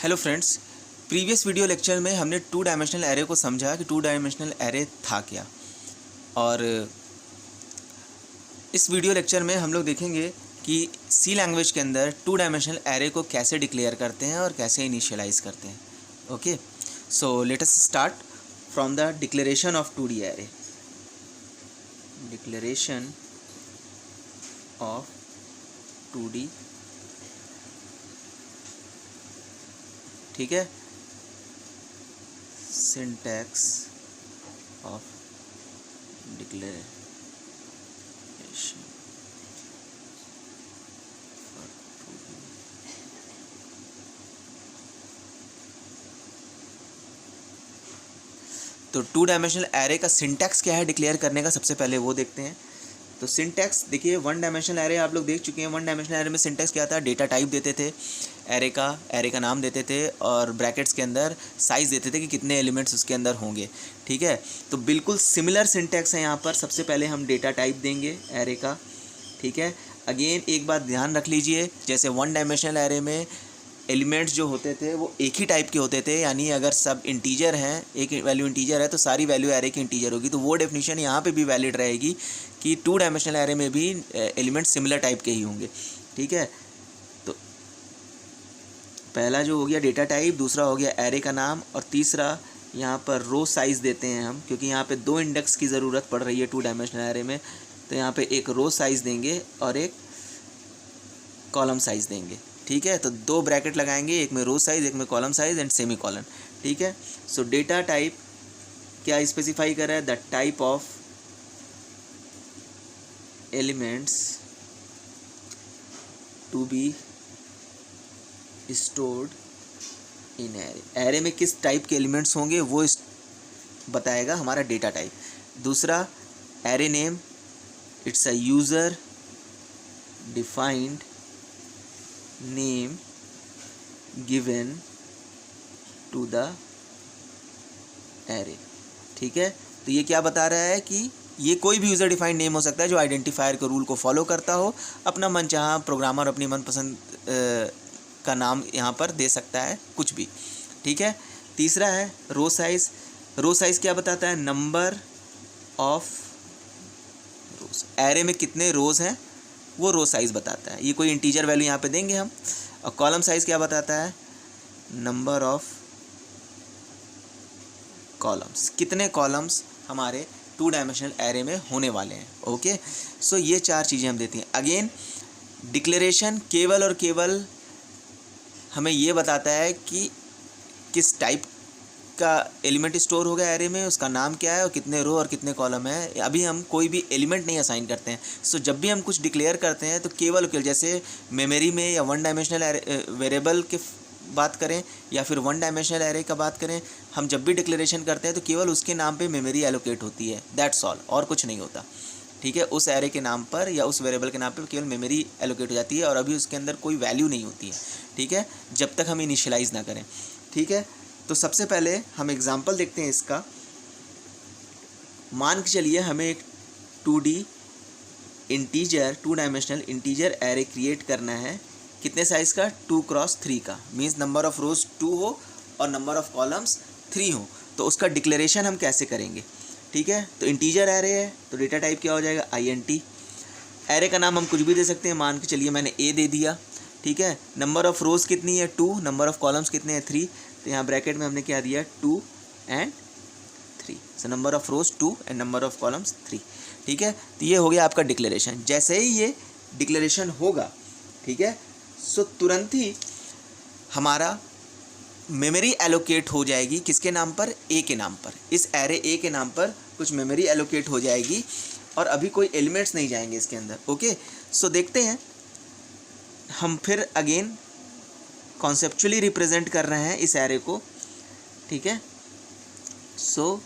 Hello friends, previous video lecture में हमने two dimensional array को समझा कि टू डायमेंशनल एरे था क्या। और इस वीडियो लेक्चर में हम लोग देखेंगे कि सी लैंग्वेज के अंदर टू डायमेंशनल एरे को कैसे डिक्लेयर करते हैं और कैसे इनिशियलाइज करते हैं। Okay, so let us start from the declaration of 2D array. Declaration of 2D, ठीक है। Syntax of declaration for 2D। तो टू डायमेंशनल एरे का सिंटैक्स क्या है डिक्लेयर करने का, सबसे पहले वो देखते हैं। तो सिंटैक्स देखिए, वन डायमेंशनल एरे आप लोग देख चुके हैं। वन डायमेंशनल एरे में सिंटैक्स क्या था, डेटा टाइप देते थे एरे का नाम देते थे और ब्रैकेट्स के अंदर साइज़ देते थे कि कितने एलिमेंट्स उसके अंदर होंगे, ठीक है। तो बिल्कुल सिमिलर सिंटैक्स है यहाँ पर। सबसे पहले हम डेटा टाइप देंगे एरे का, ठीक है। अगेन एक बात ध्यान रख लीजिए, जैसे वन डायमेंशनल एरे में एलिमेंट्स जो होते थे वो एक ही टाइप के होते थे, यानी अगर सब इंटीजर हैं, एक वैल्यू इंटीजर है तो सारी वैल्यू एरे की इंटीजर होगी। तो वो डेफिनेशन यहाँ पे भी वैलिड रहेगी कि टू डायमेंशनल एरे में भी एलिमेंट सिमिलर टाइप के ही होंगे, ठीक है। तो पहला जो हो गया डेटा टाइप, दूसरा हो गया एरे का नाम, और तीसरा यहाँ पर रो साइज़ देते हैं हम, क्योंकि यहाँ पे दो इंडेक्स की ज़रूरत पड़ रही है टू डायमेंशनल एरे में। तो यहाँ पे एक रो साइज़ देंगे और एक कॉलम साइज़ देंगे, ठीक है। तो दो ब्रैकेट लगाएंगे, एक में रो साइज़, एक में column size and semicolon, ठीक है। सो डेटा टाइप क्या स्पेसिफाई कर रहा है, the type of elements to be stored in array. Array में किस टाइप के एलिमेंट्स होंगे वो बताएगा हमारा डेटा टाइप। दूसरा array name, it's a user defined name given to the array, ठीक है। तो ये क्या बता रहा है कि ये कोई भी यूज़र डिफाइंड नेम हो सकता है जो आइडेंटिफायर के रूल को फॉलो करता हो। अपना मनचाहा प्रोग्रामर अपनी मनपसंद का नाम यहाँ पर दे सकता है, कुछ भी, ठीक है। तीसरा है रो साइज़। रो साइज़ क्या बताता है, नंबर ऑफ रोज। एरे में कितने रोज़ हैं वो रो साइज़ बताता है, ये कोई इंटीजर वैल्यू यहाँ पे देंगे हम। और कॉलम साइज़ क्या बताता है, नंबर ऑफ कॉलम्स, कितने कॉलम्स हमारे टू डायमेंशनल एरे में होने वाले हैं। ओके, सो ये चार चीज़ें हम देते हैं। अगेन डिक्लेरेशन केवल और केवल हमें ये बताता है कि किस टाइप का एलिमेंट स्टोर होगा एरे में, उसका नाम क्या है और कितने रो और कितने कॉलम है। अभी हम कोई भी एलिमेंट नहीं असाइन करते हैं। सो जब भी हम कुछ डिक्लेयर करते हैं तो केवल जैसे मेमोरी में या वन डायमेंशनल वेरिएबल के बात करें या फिर वन डायमेंशनल एरे का बात करें, हम जब भी डिक्लेरेशन करते हैं तो केवल उसके नाम पे मेमोरी एलोकेट होती है, दैट्स ऑल, और कुछ नहीं होता, ठीक है। उस एरे के नाम पर या उस वेरिएबल के नाम पर केवल मेमोरी एलोकेट हो जाती है और अभी उसके अंदर कोई वैल्यू नहीं होती है, ठीक है, जब तक हम इनिशियलाइज़ ना करें, ठीक है। तो सबसे पहले हम एग्जांपल देखते हैं इसका। मान के चलिए हमें एक 2D integer, two dimensional integer array create करना है। कितने साइज़ का, 2x3 का, मीन्स नंबर ऑफ़ रोज़ 2 हो और नंबर ऑफ़ कॉलम्स 3 हो। तो उसका डिक्लेरेशन हम कैसे करेंगे, ठीक है। तो इंटीजर एरे है तो डेटा टाइप क्या हो जाएगा, INT। एरे का नाम हम कुछ भी दे सकते हैं, मान के चलिए मैंने A दे दिया, ठीक है। नंबर ऑफ़ रोज़ कितनी है, 2, नंबर ऑफ़ कॉलम्स कितने हैं, 3। तो यहाँ ब्रैकेट में हमने क्या दिया, 2 and 3। So number of rows 2 and number of columns 3, ठीक है। तो ये हो गया आपका डिक्लेरेशन। जैसे ही ये डिक्लेरेशन होगा, ठीक है, सो तुरंत ही हमारा मेमोरी एलोकेट हो जाएगी, किसके नाम पर, A के नाम पर। इस एरे A के नाम पर कुछ मेमोरी एलोकेट हो जाएगी और अभी कोई एलिमेंट्स नहीं जाएंगे इसके अंदर। ओके, सो देखते हैं हम फिर अगेन कॉन्सेप्चुअली रिप्रेजेंट कर रहे हैं इस एरे को, ठीक है। सो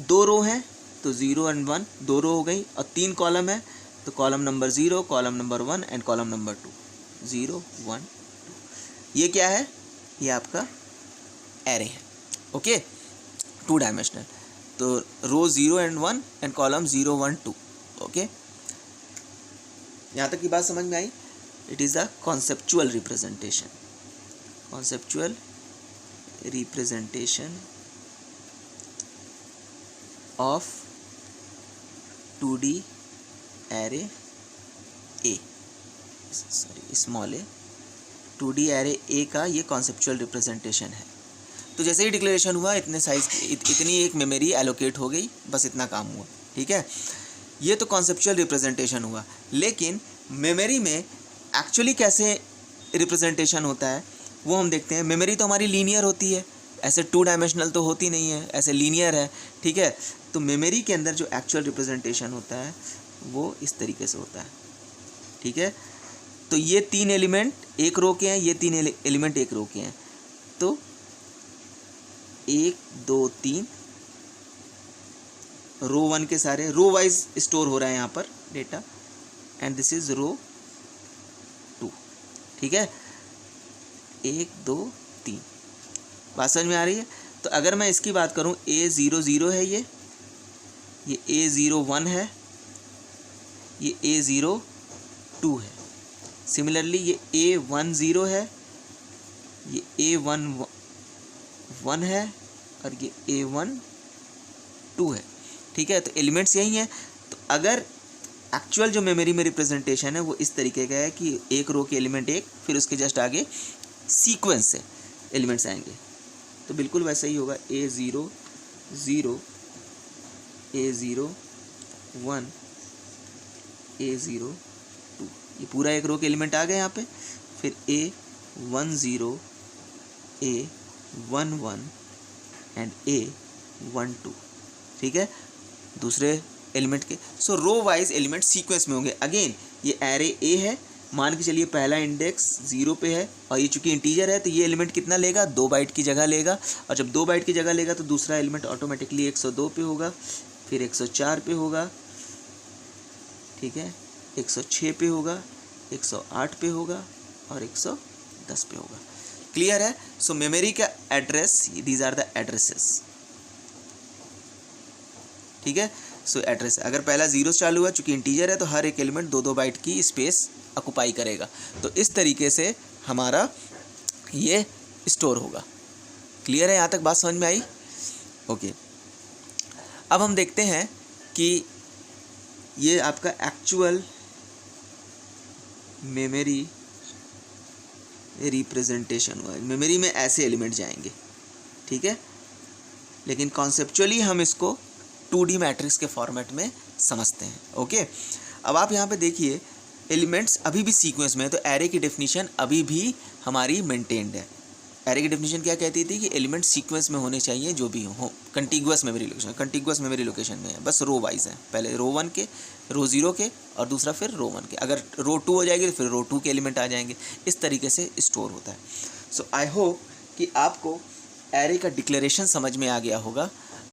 2 रो हैं तो 0 and 1, 2 रो हो गई, और 3 कॉलम है तो कॉलम नंबर 0, कॉलम नंबर 1 एंड कॉलम नंबर 2, 0 1 2। ये क्या है, ये आपका एरे है, ओके, टू डायमेंशनल। तो रो 0 and 1 एंड कॉलम 0 1 2, ओके। यहाँ तक की बात समझ में आई। It is the conceptual representation. Conceptual representation of 2D array A, sorry small A, 2D array A का ये कॉन्सेप्चुअल रिप्रेजेंटेशन है। तो जैसे ही डिक्लेरेशन हुआ इतने साइज इतनी एक मेमोरी एलोकेट हो गई, बस इतना काम हुआ, ठीक है। ये तो कॉन्सेप्चुअल रिप्रेजेंटेशन हुआ, लेकिन मेमोरी में एक्चुअली कैसे रिप्रेजेंटेशन होता है वो हम देखते हैं। मेमोरी तो हमारी लीनियर होती है, ऐसे 2 डायमेंशनल तो होती नहीं है, ऐसे लीनियर है, ठीक है। तो मेमोरी के अंदर जो एक्चुअल रिप्रेजेंटेशन होता है वो इस तरीके से होता है, ठीक है। तो ये 3 एलिमेंट एक रो के हैं, ये 3 एलिमेंट एक रो के हैं, तो 1 2 3 रो 1 के सारे रो वाइज स्टोर हो रहा है यहाँ पर डेटा, एंड दिस इज रो 2, ठीक है। 1 2 3 बात समझ में आ रही है। तो अगर मैं इसकी बात करूँ, A00 है, ये A01 है, ये A02 है। सिमिलरली ये A10 है, ये A11 है, और ये A12 है, ठीक है। तो एलिमेंट्स यही हैं। तो अगर एक्चुअल जो मेमोरी में रिप्रेजेंटेशन है वो इस तरीके का है कि एक रो के एलिमेंट एक, फिर उसके जस्ट आगे सीक्वेंस से एलिमेंट्स आएंगे, तो बिल्कुल वैसा ही होगा। A00 A01 A02, ये पूरा एक रो के एलिमेंट आ गए यहाँ पे। फिर A10 A11 एंड A12, ठीक है, दूसरे एलिमेंट के। सो रो वाइज एलिमेंट सीक्वेंस में होंगे। अगेन ये एरे ए है, मान के चलिए पहला इंडेक्स 0 पे है, और ये चूंकि इंटीजर है तो ये एलिमेंट कितना लेगा, 2 बाइट की जगह लेगा, और जब 2 बाइट की जगह लेगा तो दूसरा एलिमेंट ऑटोमेटिकली 102 पे होगा, फिर 104 पे होगा, ठीक है, 106 पे होगा, 108 पे होगा, और 110 पे होगा। क्लियर है। सो मेमोरी का address, these are the addresses, ठीक है। सो एड्रेस अगर पहला 0 चालू हुआ, चूंकि इंटीजर है तो हर एक एलिमेंट 2-2 बाइट की स्पेस ऑक्युपाई करेगा, तो इस तरीके से हमारा ये स्टोर होगा। क्लियर है, यहाँ तक बात समझ में आई? ओके। अब हम देखते हैं कि ये आपका एक्चुअल मेमोरी रिप्रेजेंटेशन हुआ। मेमोरी में ऐसे एलिमेंट जाएंगे, ठीक है, लेकिन कॉन्सेप्चुअली हम इसको 2D मैट्रिक्स के फॉर्मेट में समझते हैं। ओके, अब आप यहाँ पे देखिए एलिमेंट्स अभी भी सीक्वेंस में है, तो एरे की डेफिनेशन अभी भी हमारी मेंटेन्ड है। एरे की डेफिनेशन क्या कहती थी कि एलिमेंट सीक्वेंस में होने चाहिए, जो भी हो कंटिगुअस मेमोरी लोकेशन में है, बस रो वाइज है, पहले रो 1 के, रो 0 के, और दूसरा फिर रो 1 के। अगर रो 2 हो जाएगी तो फिर रो 2 के एलिमेंट आ जाएंगे। इस तरीके से स्टोर होता है। सो आई होप कि आपको एरे का डिक्लेरेशन समझ में आ गया होगा